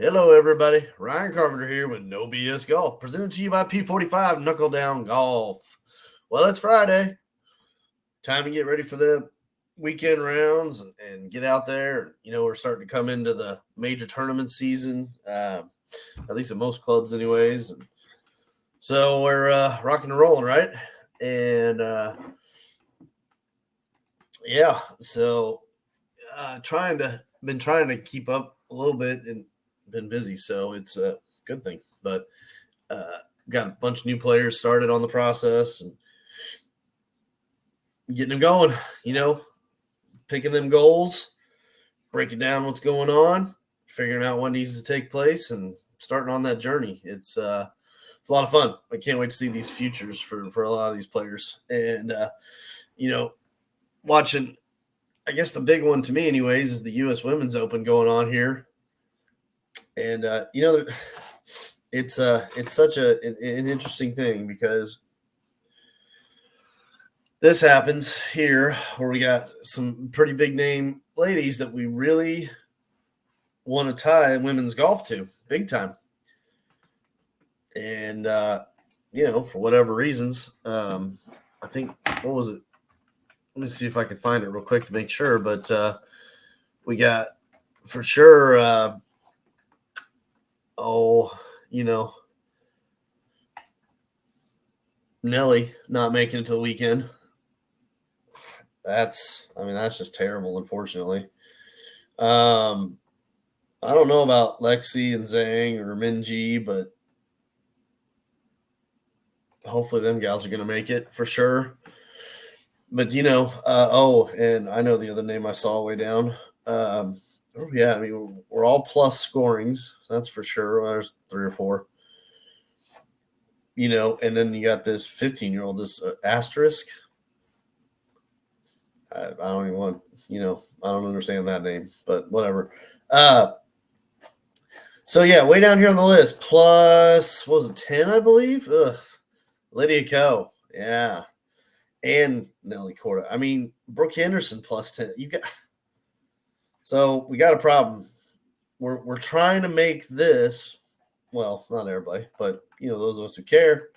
Hello, everybody. Ryan Carpenter here with No BS Golf, presented to you by P45 Knuckle Down Golf. Well, it's Friday. Time to get ready for the weekend rounds and get out there. We're starting to come into the major tournament season, at least at most clubs, anyways. And so we're rocking and rolling, right? And yeah, so been trying to keep up a little bit and been busy, so it's a good thing. But got a bunch of new players started on the process and getting them going, picking them goals, breaking down what's going on, figuring out what needs to take place, and starting on that journey. It's a lot of fun. I can't wait to see these futures for a lot of these players. And, watching, I guess the big one to me, anyways, is the U.S. Women's Open going on here. And, it's such an interesting thing because this happens here where we got some pretty big name ladies that we really want to tie women's golf to big time. And, for whatever reasons, I think, what was it? Let me see if I can find it real quick to make sure. But we got for sure, Nelly not making it to the weekend. That's just terrible, unfortunately. I don't know about Lexi and Zhang or Minji, but hopefully them gals are going to make it for sure. But, and I know the other name I saw way down. We're all plus scorings. That's for sure. There's 3 or 4. And then you got this 15-year-old, this asterisk. I don't even want, I don't understand that name, but whatever. So yeah, way down here on the list, plus, what was it, 10, I believe? Lydia Ko, yeah. And Nelly Korda. Brooke Henderson plus 10. So we got a problem. We're trying to make this, well, not everybody, but those of us who care,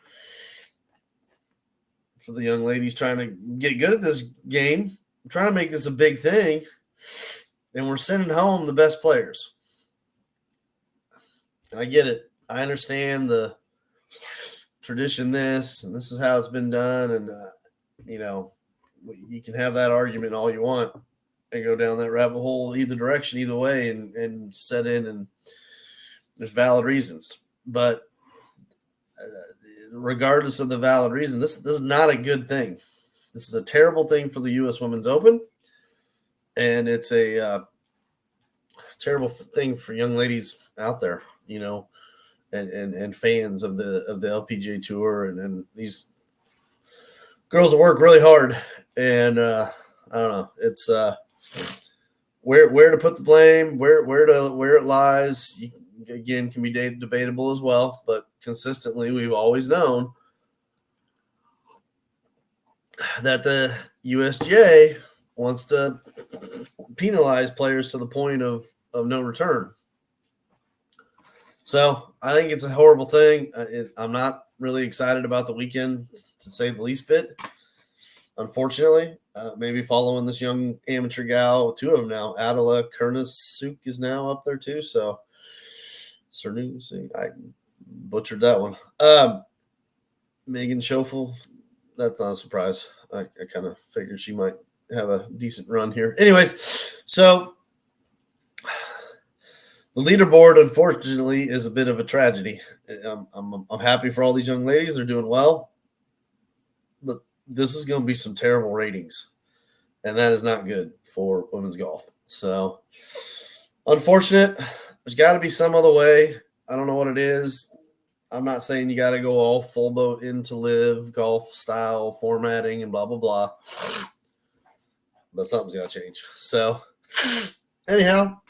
for the young ladies trying to get good at this game, we're trying to make this a big thing, and we're sending home the best players. And I get it. I understand the tradition, and this is how it's been done, and you can have that argument all you want and go down that rabbit hole either direction, either way, and set in, and there's valid reasons. But regardless of the valid reason, this is not a good thing. This is a terrible thing for the U.S. Women's Open, and it's a terrible thing for young ladies out there, and fans of the LPGA Tour, and these girls work really hard. And I don't know, it's where to put the blame, where it lies. Again, can be debatable as well, but consistently we've always known that the USGA wants to penalize players to the point of no return. So I think it's a horrible thing. I'm not really excited about the weekend, to say the least bit. Unfortunately, maybe following this young amateur gal, 2 of them now, Adela Kernasuk is now up there too. So I butchered that one. Megan Schoeffel, that's not a surprise. I kind of figured she might have a decent run here. Anyways, so the leaderboard, unfortunately, is a bit of a tragedy. I'm happy for all these young ladies. They're doing well. But this is going to be some terrible ratings. And that is not good for women's golf. So, unfortunate. There's got to be some other way. I don't know what it is. I'm not saying you got to go all full boat into live golf style formatting and blah, blah, blah. But something's got to change. So, anyhow,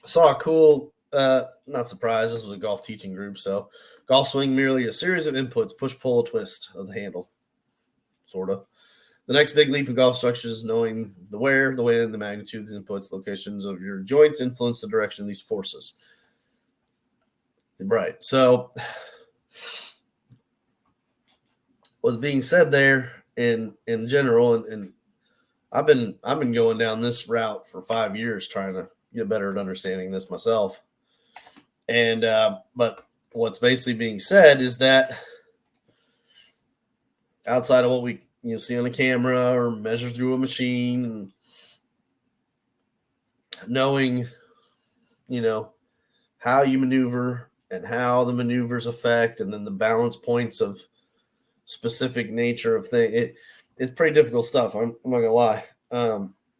saw a cool, not surprised, this was a golf teaching group. So, golf swing merely a series of inputs, push, pull, twist of the handle, sort of. The next big leap in golf structures is knowing the where, the when, the magnitude, the inputs, locations of your joints influence the direction of these forces. Right. So what's being said there in general, and I've been going down this route for 5 years trying to get better at understanding this myself. And but what's basically being said is that outside of what we see on a camera or measure through a machine, and knowing how you maneuver and how the maneuvers affect, and then the balance points of specific nature of thing. It's pretty difficult stuff. I'm not gonna lie.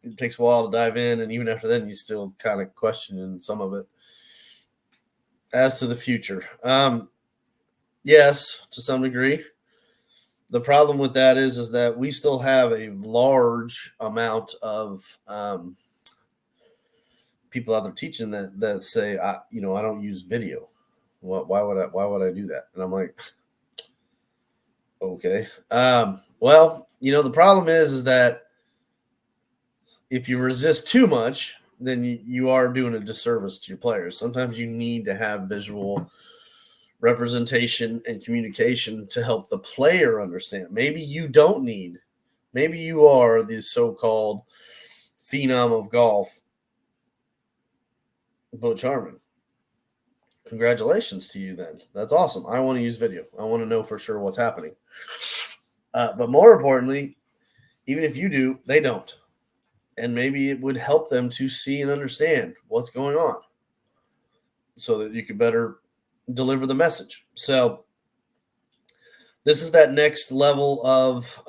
It takes a while to dive in, and even after then, you still kind of question some of it. As to the future, yes, to some degree. The problem with that is that we still have a large amount of people out there teaching that say, I don't use video. Why would I do that? And I'm like, okay. Well, the problem is that if you resist too much, then you are doing a disservice to your players. Sometimes you need to have visual representation and communication to help the player understand. Maybe you don't need, maybe you are the so-called phenom of golf, Butch Harmon. Congratulations to you then. That's awesome. I want to use video. I want to know for sure what's happening. But more importantly, even if you do, they don't. And maybe it would help them to see and understand what's going on so that you could better deliver the message. So this is that next level of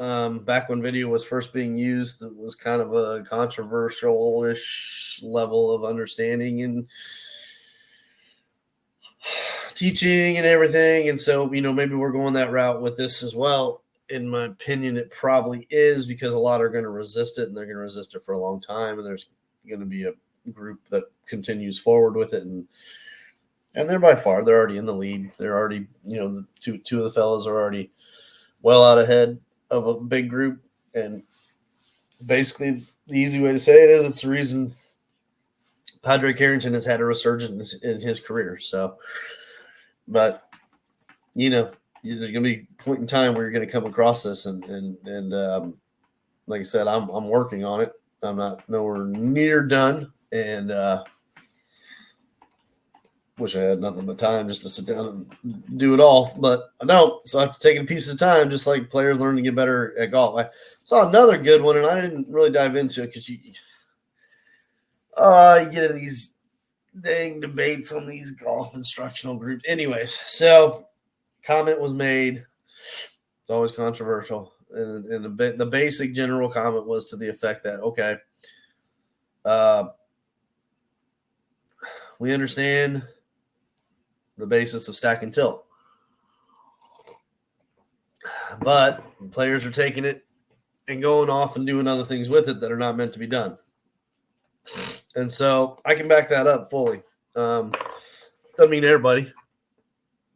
back when video was first being used, it was kind of a controversial-ish level of understanding and teaching and everything. And so, maybe we're going that route with this as well. In my opinion, it probably is, because a lot are going to resist it, and they're going to resist it for a long time. And there's going to be a group that continues forward with it. And they're they're already in the lead. They're already, the two of the fellas are already well out ahead of a big group. And basically the easy way to say it is, it's the reason Padraig Harrington has had a resurgence in his career. So, but, there's going to be a point in time where you're going to come across this, and like I said, I'm working on it. I'm not nowhere near done, and wish I had nothing but time just to sit down and do it all, but I don't. So I have to take it a piece at a time, just like players learn to get better at golf. I saw another good one, and I didn't really dive into it because you get in these dang debates on these golf instructional groups. Anyways, so comment was made. It's always controversial. And the basic general comment was to the effect that, okay, we understand the basis of stack and tilt, but players are taking it and going off and doing other things with it that are not meant to be done. And so I can back that up fully. Doesn't mean everybody.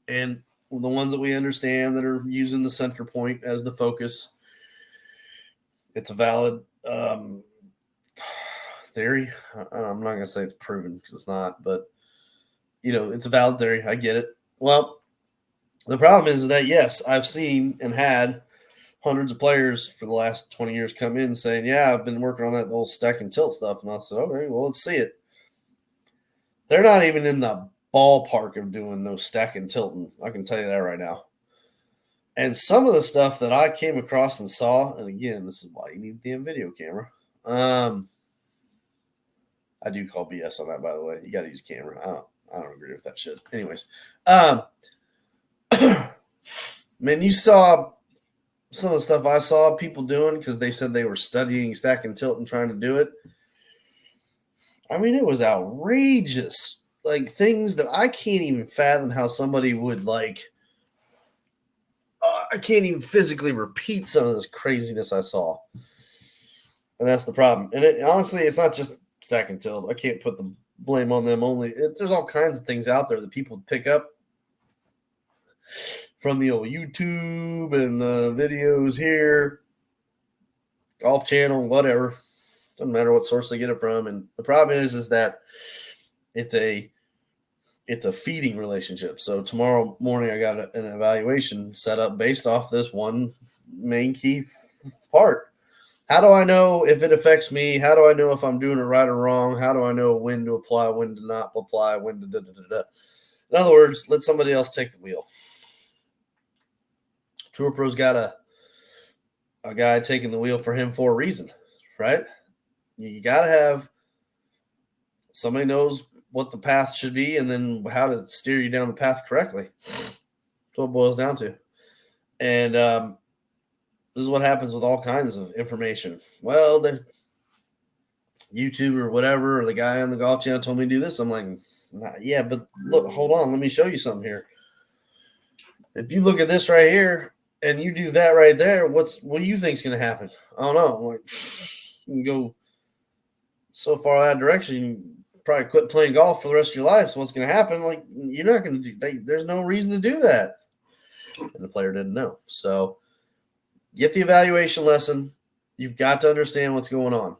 And the ones that we understand that are using the center point as the focus, it's a valid theory. I'm not going to say it's proven because it's not, but it's a valid theory. I get it. Well, the problem is that, yes, I've seen and had hundreds of players for the last 20 years come in saying, yeah, I've been working on that whole stack and tilt stuff. And I said, okay, well, let's see it. They're not even in the ballpark of doing no stack and tilting. I can tell you that right now. And some of the stuff that I came across and saw, and again, this is why you need a damn video camera. I do call BS on that, by the way. You got to use camera. I don't agree with that shit. Anyways, man, you saw some of the stuff I saw people doing because they said they were studying stack and tilt and trying to do it. I mean, it was outrageous. Like things that I can't even fathom how somebody would like. I can't even physically repeat some of this craziness I saw. And that's the problem. And honestly, it's not just stack and tilt. I can't put the blame on them only. There's all kinds of things out there that people pick up from the old YouTube and the videos here, Golf Channel, whatever. Doesn't matter what source they get it from. And the problem is that it's a it's a feeding relationship. So tomorrow morning, I got an evaluation set up based off this one main key part. How do I know if it affects me? How do I know if I'm doing it right or wrong? How do I know when to apply, when to not apply, when to da. In other words, let somebody else take the wheel. Tour Pro's got a guy taking the wheel for him for a reason, right? You got to have somebody knows what the path should be and then how to steer you down the path correctly. That's what it boils down to. And this is what happens with all kinds of information. Well, the YouTube or whatever, or the guy on the golf channel told me to do this. I'm like, nah, yeah, but look, hold on. Let me show you something here. If you look at this right here and you do that right there, what do you think is going to happen? I don't know. I'm like, you can go so far that direction, you probably quit playing golf for the rest of your life. So what's going to happen? Like, you're not going to do. There's no reason to do that. And the player didn't know. So get the evaluation lesson. You've got to understand what's going on.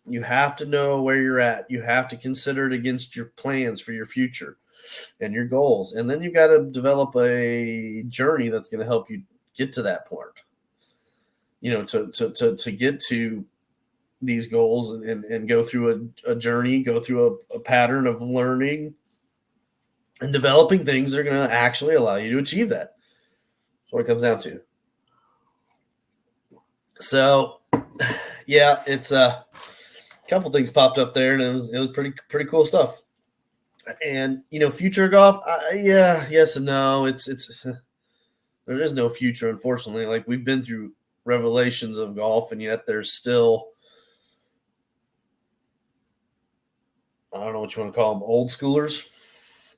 You have to know where you're at. You have to consider it against your plans for your future and your goals. And then you've got to develop a journey that's going to help you get to that point. You know, to get to these goals and go through a journey, go through a pattern of learning and developing things that are going to actually allow you to achieve that. That's what it comes down to. So, yeah, it's a couple things popped up there, and it was pretty cool stuff. And you know, future golf, yes and no. It's there is no future, unfortunately. Like, we've been through revelations of golf, and yet there's still, I don't know what you want to call them, old schoolers.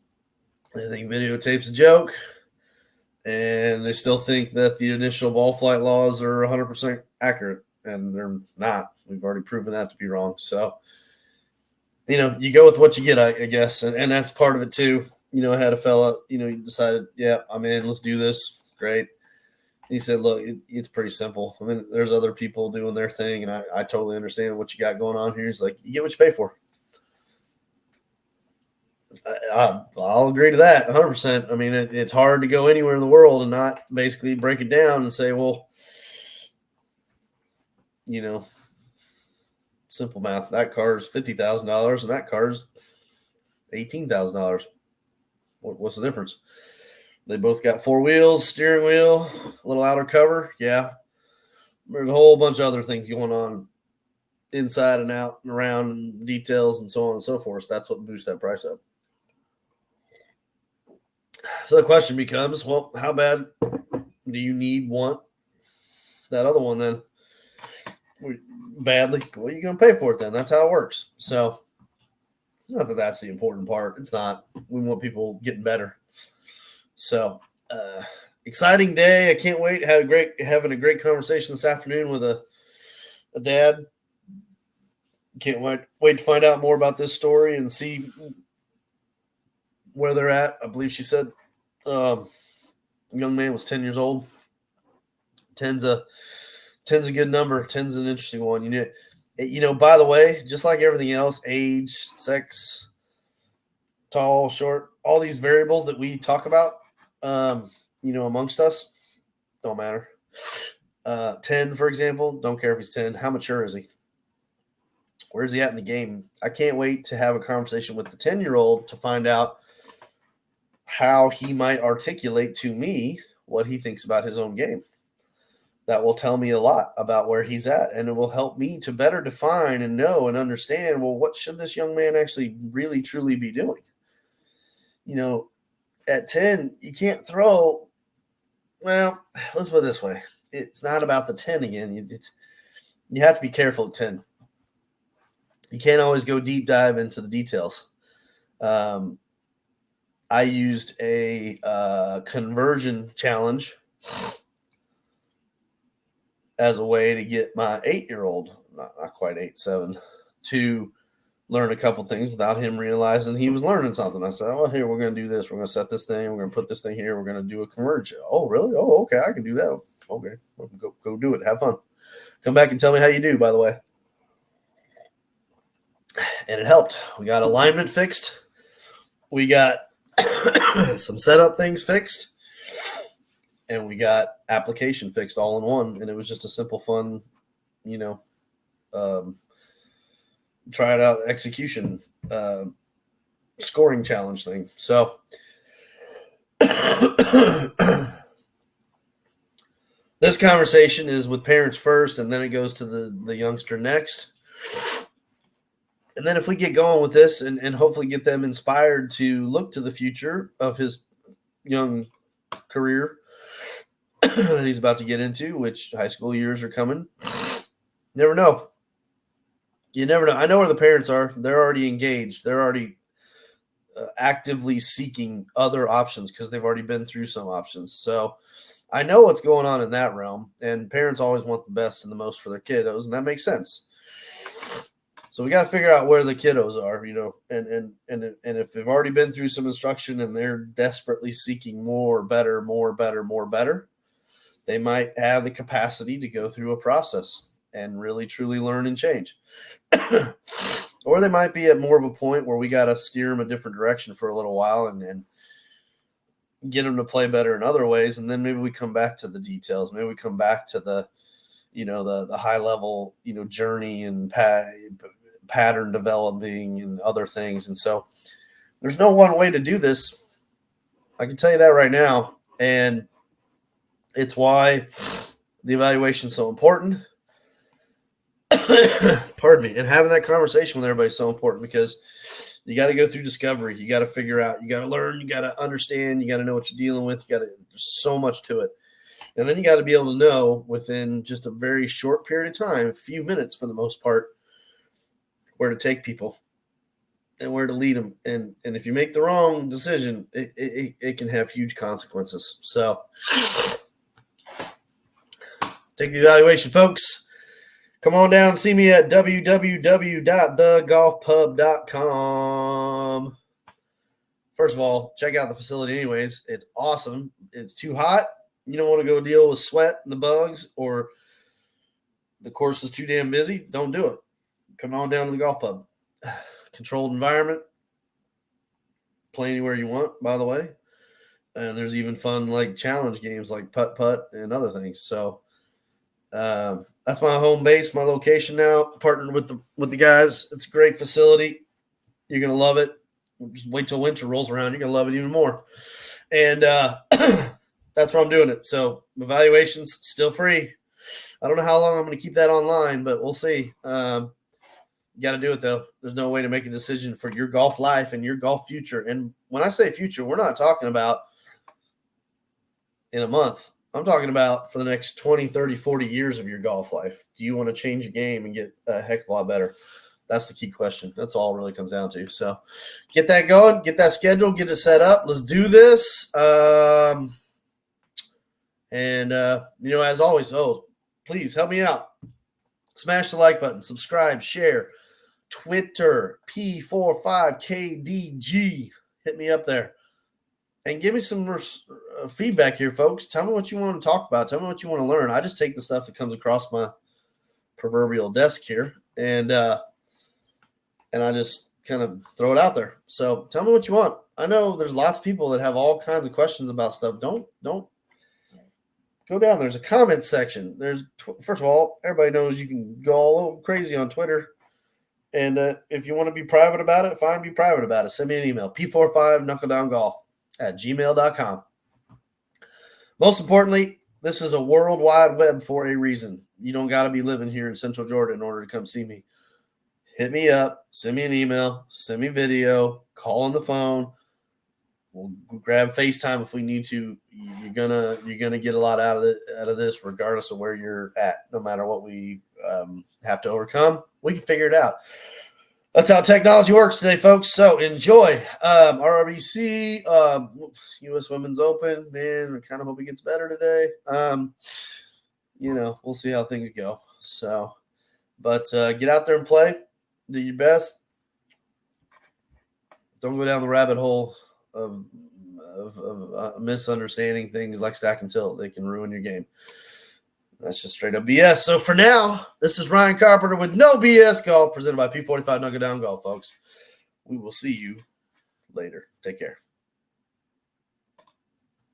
They think videotape's a joke, and they still think that the initial ball flight laws are 100% accurate, and they're not. We've already proven that to be wrong. So, you know, you go with what you get, I guess, and that's part of it too. You know, I had a fella, you know, he decided, yeah, I'm in, let's do this. Great. And he said, look, it's pretty simple. I mean, there's other people doing their thing, and I totally understand what you got going on here. He's like, you get what you pay for. I'll agree to that 100%. I mean, it's hard to go anywhere in the world and not basically break it down and say, well, you know, simple math, that car is $50,000 and that car is $18,000. What's the difference? They both got four wheels, steering wheel, a little outer cover. Yeah. There's a whole bunch of other things going on inside and out and around and details and so on and so forth. That's what boosts that price up. So the question becomes, well, how bad do you want that other one then? Badly. What are you going to pay for it then? That's how it works. So, not that that's the important part. It's not. We want people getting better. So, exciting day. I can't wait. Having a great conversation this afternoon with a dad. Can't wait to find out more about this story and see where they're at. I believe she said young man was 10 years old. 10's a good number. 10's an interesting one. You know, by the way, just like everything else, age, sex, tall, short, all these variables that we talk about, you know, amongst us, don't matter. 10, for example, don't care if he's 10. How mature is he? Where's he at in the game? I can't wait to have a conversation with the 10-year-old to find out how he might articulate to me what he thinks about his own game. That will tell me a lot about where he's at, and it will help me to better define and know and understand, well, what should this young man actually really, truly be doing? You know, at 10, you can't throw. Well, let's put it this way. It's not about the 10 again. You have to be careful at 10. You can't always go deep dive into the details. I used a conversion challenge as a way to get my 8-year-old, not quite 8, 7, to learn a couple things without him realizing he was learning something. I said, well, here, we're going to do this. We're going to set this thing. We're going to put this thing here. We're going to do a conversion. Oh, really? Oh, okay. I can do that. Okay. Go do it. Have fun. Come back and tell me how you do, by the way. And it helped. We got alignment fixed. We got some setup things fixed, and we got application fixed all in one. And it was just a simple, fun, try it out execution scoring challenge thing. So this conversation is with parents first, and then it goes to the youngster next. And then if we get going with this and hopefully get them inspired to look to the future of his young career that he's about to get into, which high school years are coming, never know. You never know. I know where the parents are. They're already engaged. They're already actively seeking other options because they've already been through some options. So I know what's going on in that realm, and parents always want the best and the most for their kiddos, and that makes sense. So we got to figure out where the kiddos are, and if they've already been through some instruction and they're desperately seeking more, better, they might have the capacity to go through a process and really truly learn and change. Or they might be at more of a point where we got to steer them a different direction for a little while and get them to play better in other ways. And then maybe we come back to the details. Maybe we come back to the high level, journey and pattern developing and other things. And so there's no one way to do this. I can tell you that right now. And it's why the evaluation is so important. Pardon me. And having that conversation with everybody is so important because you got to go through discovery. You got to figure out, you got to learn, you got to understand, you got to know what you're dealing with. There's so much to it. And then you got to be able to know within just a very short period of time, a few minutes for the most part, where to take people and where to lead them. And if you make the wrong decision, it can have huge consequences. So take the evaluation, folks. Come on down and see me at www.thegolfpub.com. First of all, check out the facility anyways. It's awesome. It's too hot. You don't want to go deal with sweat and the bugs, or the course is too damn busy. Don't do it. Come on down to the golf pub. Controlled environment. Play anywhere you want, by the way. And there's even fun challenge games like putt-putt and other things. So that's my home base, my location now. Partnered with the guys. It's a great facility. You're gonna love it. Just wait till winter rolls around. You're gonna love it even more. And that's where I'm doing it. So evaluation's still free. I don't know how long I'm going to keep that online, but we'll see. You got to do it, though. There's no way to make a decision for your golf life and your golf future. And when I say future, we're not talking about in a month. I'm talking about for the next 20, 30, 40 years of your golf life. Do you want to change your game and get a heck of a lot better? That's the key question. That's all it really comes down to. So get that going, get that scheduled, get it set up. Let's do this. As always, please help me out. Smash the like button, subscribe, share. Twitter, P45KDG. Hit me up there. And give me some feedback here, folks. Tell me what you want to talk about. Tell me what you want to learn. I just take the stuff that comes across my proverbial desk here, and I just kind of throw it out there. So tell me what you want. I know there's lots of people that have all kinds of questions about stuff. Don't go down. There's a comment section. First of all, everybody knows you can go all crazy on Twitter. And if you want to be private about it, fine, be private about it. Send me an email, p45knuckledowngolf@gmail.com. Most importantly, this is a world wide web for a reason. You don't got to be living here in Central Georgia in order to come see me. Hit me up, send me an email, send me video, call on the phone. We'll grab FaceTime if we need to. You're gonna get a lot out of this, regardless of where you're at. No matter what we have to overcome, we can figure it out. That's how technology works today, folks. So enjoy. RBC, U.S. Women's Open. Man, I kind of hope it gets better today. We'll see how things go. So, but get out there and play. Do your best. Don't go down the rabbit hole of misunderstanding things like stack and tilt. They can ruin your game. That's just straight up BS. So for now, this is Ryan Carpenter with No BS Golf, presented by P45 Knuckle Down Golf, folks. We will see you later. Take care.